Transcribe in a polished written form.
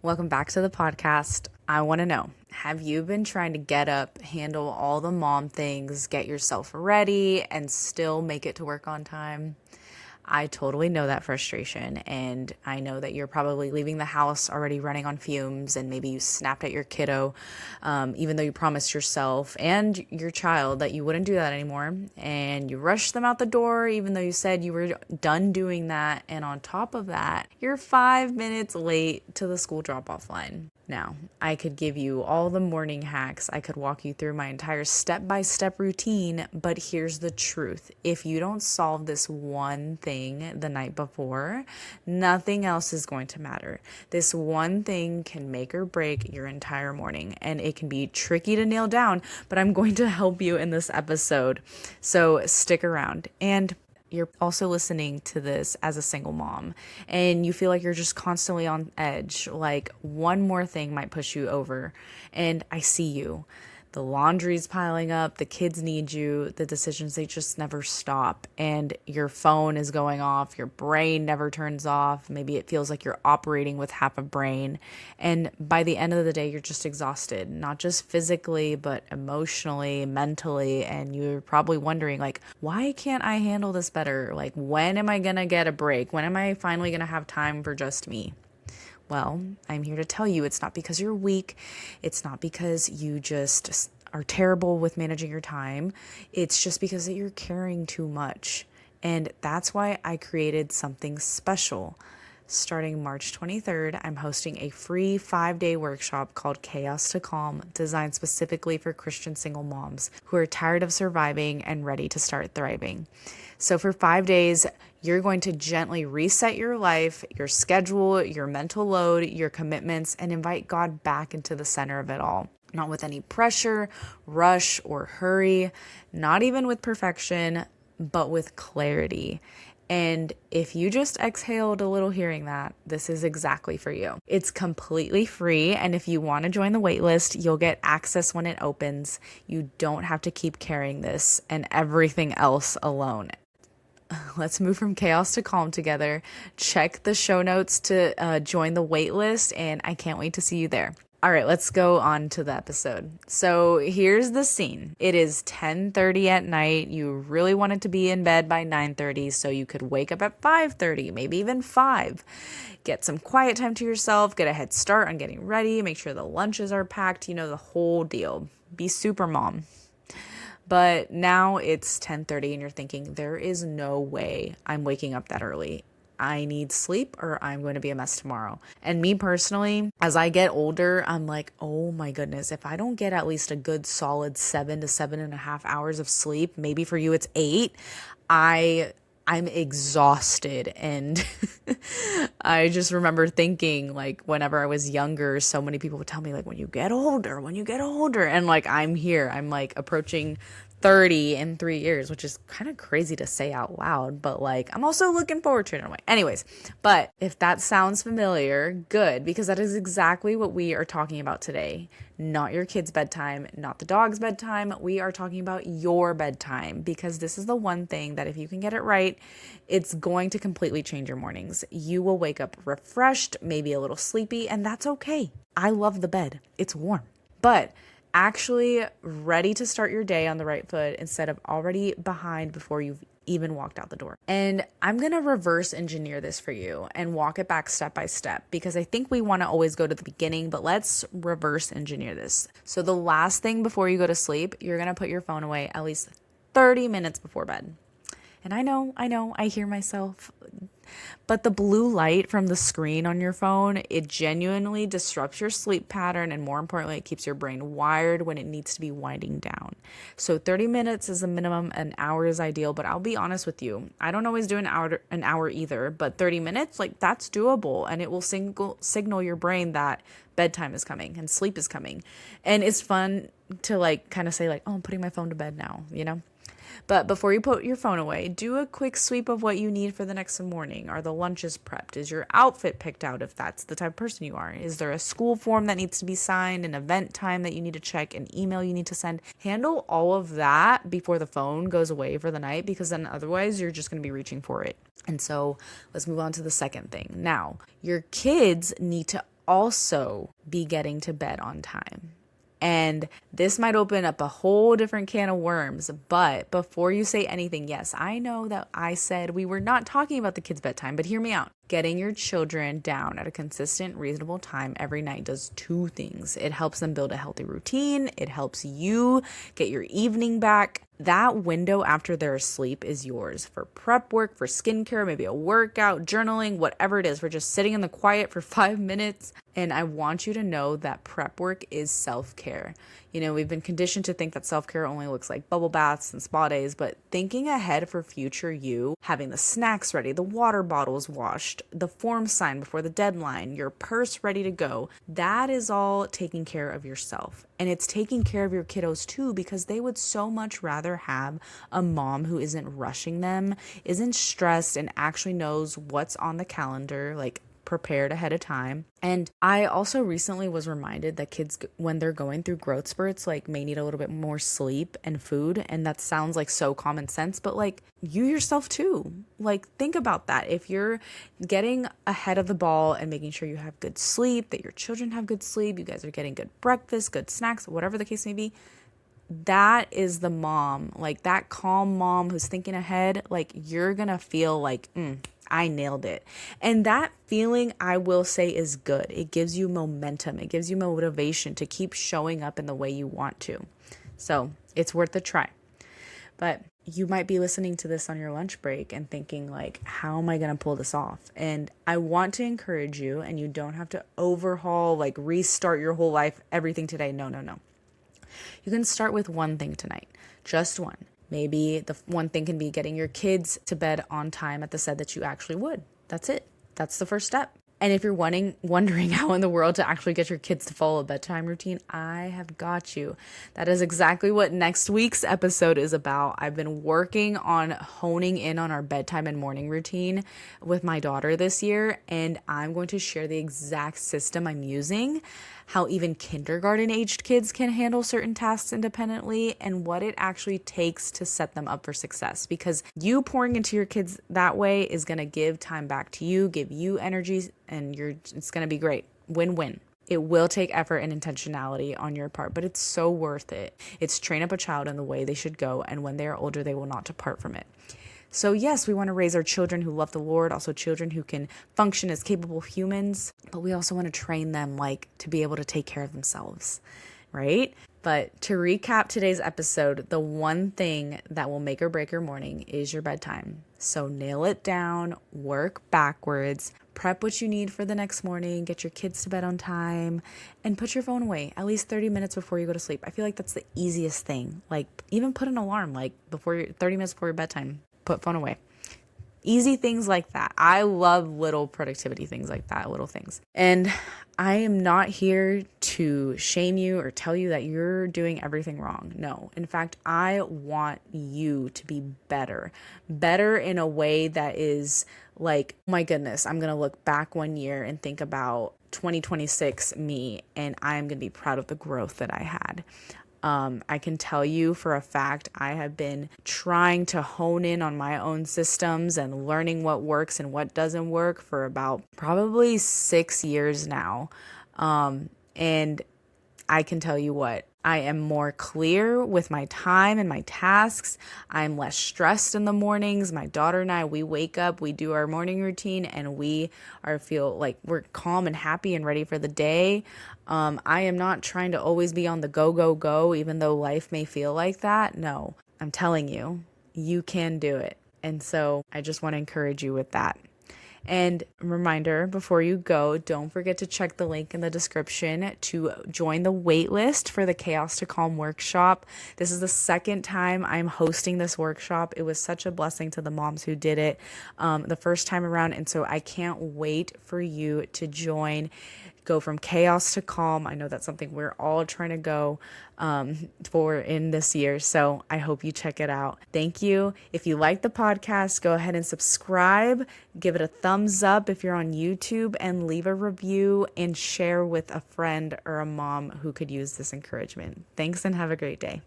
Welcome back to the podcast. I want to know, have you been trying to get up, handle all the mom things, get yourself ready, and still make it to work on time? I totally know that frustration, and I know that you're probably leaving the house already running on fumes, and maybe you snapped at your kiddo, even though you promised yourself and your child that you wouldn't do that anymore, and you rushed them out the door, even though you said you were done doing that, and on top of that, you're 5 minutes late to the school drop-off line. Now, I could give you all the morning hacks. I could walk you through my entire step-by-step routine, but here's the truth. If you don't solve this one thing the night before, nothing else is going to matter. This one thing can make or break your entire morning, and it can be tricky to nail down, but I'm going to help you in this episode. So stick around. And you're also listening to this as a single mom and you feel like you're just constantly on edge, like one more thing might push you over. And I see you. The laundry's piling up, the kids need you, the decisions, they just never stop. And your phone is going off, your brain never turns off. Maybe it feels like you're operating with half a brain. And by the end of the day, you're just exhausted, not just physically, but emotionally, mentally. And you're probably wondering, like, why can't I handle this better? Like, when am I going to get a break? When am I finally going to have time for just me? Well, I'm here to tell you it's not because you're weak. It's not because you just are terrible with managing your time. It's just because that you're caring too much. And that's why I created something special. Starting March 23rd, I'm hosting a free 5-day workshop called Chaos to Calm, designed specifically for Christian single moms who are tired of surviving and ready to start thriving. So for 5 days, you're going to gently reset your life, your schedule, your mental load, your commitments, and invite God back into the center of it all. Not with any pressure, rush, or hurry, not even with perfection, but with clarity. And if you just exhaled a little hearing that, this is exactly for you. It's completely free, and if you want to join the waitlist, you'll get access when it opens. You don't have to keep carrying this and everything else alone. Let's move from chaos to calm together. Check the show notes to join the waitlist, and I can't wait to see you there. All right, let's go on to the episode. So here's the scene. It is 10:30 at night. You really wanted to be in bed by 9:30 so you could wake up at 5:30, maybe even 5. Get some quiet time to yourself, get a head start on getting ready, make sure the lunches are packed, the whole deal. Be super mom. But now it's 10:30 and you're thinking, there is no way I'm waking up that early. I need sleep or I'm going to be a mess tomorrow. And me personally, as I get older, I'm like, oh my goodness, if I don't get at least a good solid 7 to 7.5 hours of sleep, maybe for you it's 8, I'm exhausted. And I just remember thinking, like, whenever I was younger, so many people would tell me, like, when you get older. And like, I'm here, I'm like approaching 30 in 3 years, which is kind of crazy to say out loud, but like, I'm also looking forward to it in a way. Anyways, but if that sounds familiar, good, because that is exactly what we are talking about today. Not your kid's bedtime, not the dog's bedtime. We are talking about your bedtime, because this is the one thing that if you can get it right, it's going to completely change your mornings. You will wake up refreshed, maybe a little sleepy, and that's okay. I love the bed. It's warm. But actually ready to start your day on the right foot instead of already behind before you've even walked out the door. And I'm going to reverse engineer this for you and walk it back step by step, because I think we want to always go to the beginning, but let's reverse engineer this. So the last thing before you go to sleep, you're going to put your phone away at least 30 minutes before bed. And I know, I hear myself, but the blue light from the screen on your phone, it genuinely disrupts your sleep pattern, and more importantly, it keeps your brain wired when it needs to be winding down. So 30 minutes is the minimum, an hour is ideal, but I'll be honest with you, I don't always do an hour either, but 30 minutes, like, that's doable, and it will signal your brain that bedtime is coming and sleep is coming. And it's fun to like kind of say like, oh, I'm putting my phone to bed now, But before you put your phone away, do a quick sweep of what you need for the next morning. Are the lunches prepped? Is your outfit picked out if that's the type of person you are? Is there a school form that needs to be signed, an event time that you need to check, an email you need to send? Handle all of that before the phone goes away for the night, because then otherwise you're just going to be reaching for it. And so let's move on to the second thing. Now, your kids need to also be getting to bed on time. And this might open up a whole different can of worms. But before you say anything, yes, I know that I said we were not talking about the kids' bedtime, but hear me out. Getting your children down at a consistent, reasonable time every night does two things. It helps them build a healthy routine. It helps you get your evening back. That window after they're asleep is yours for prep work, for skincare, maybe a workout, journaling, whatever it is. We're just sitting in the quiet for 5 minutes. And I want you to know that prep work is self-care. You know, we've been conditioned to think that self-care only looks like bubble baths and spa days, but thinking ahead for future you, having the snacks ready, the water bottles washed, the form signed before the deadline, your purse ready to go, that is all taking care of yourself. And it's taking care of your kiddos too, because they would so much rather have a mom who isn't rushing them, isn't stressed, and actually knows what's on the calendar, like prepared ahead of time. And I also recently was reminded that kids, when they're going through growth spurts, like may need a little bit more sleep and food. And that sounds like so common sense, but like you yourself too. Like think about that. If you're getting ahead of the ball and making sure you have good sleep, that your children have good sleep, you guys are getting good breakfast, good snacks, whatever the case may be, that is the mom, like that calm mom who's thinking ahead. Like you're gonna feel like, I nailed it. And that feeling, I will say, is good. It gives you momentum. It gives you motivation to keep showing up in the way you want to. So it's worth a try. But you might be listening to this on your lunch break and thinking like, how am I going to pull this off? And I want to encourage you, and you don't have to overhaul, like restart your whole life, everything today. No. You can start with one thing tonight, just one. Maybe the one thing can be getting your kids to bed on time at the set that you actually would. That's it. That's the first step. And if you're wondering how in the world to actually get your kids to follow a bedtime routine, I have got you. That is exactly what next week's episode is about. I've been working on honing in on our bedtime and morning routine with my daughter this year, and I'm going to share the exact system I'm using, how even kindergarten-aged kids can handle certain tasks independently, and what it actually takes to set them up for success. Because you pouring into your kids that way is going to give time back to you, give you energy, and it's going to be great. Win-win. It will take effort and intentionality on your part, but it's so worth it. It's train up a child in the way they should go, and when they are older, they will not depart from it. So yes, we want to raise our children who love the Lord, also children who can function as capable humans, but we also want to train them like to be able to take care of themselves, right? But to recap today's episode, the one thing that will make or break your morning is your bedtime. So nail it down, work backwards, prep what you need for the next morning, get your kids to bed on time, and put your phone away at least 30 minutes before you go to sleep. I feel like that's the easiest thing. Like even put an alarm like 30 minutes before your bedtime. Put phone away. Easy things like that. I love little productivity things like that, little things. And I am not here to shame you or tell you that you're doing everything wrong. No. In fact, I want you to be better in a way that is like, oh my goodness, I'm going to look back 1 year and think about 2026 me, and I'm going to be proud of the growth that I had. I can tell you for a fact, I have been trying to hone in on my own systems and learning what works and what doesn't work for about probably 6 years now. And I can tell you what, I am more clear with my time and my tasks. I'm less stressed in the mornings. My daughter and I, we wake up, we do our morning routine, and we feel like we're calm and happy and ready for the day. I am not trying to always be on the go, even though life may feel like that. No, I'm telling you, you can do it. And so I just want to encourage you with that. And reminder, before you go, don't forget to check the link in the description to join the wait list for the Chaos to Calm workshop. This is the second time I'm hosting this workshop. It was such a blessing to the moms who did it the first time around. And so I can't wait for you to join. Go from chaos to calm. I know that's something we're all trying to go for in this year. So I hope you check it out. Thank you. If you like the podcast, go ahead and subscribe. Give it a thumbs up if you're on YouTube, and leave a review and share with a friend or a mom who could use this encouragement. Thanks and have a great day.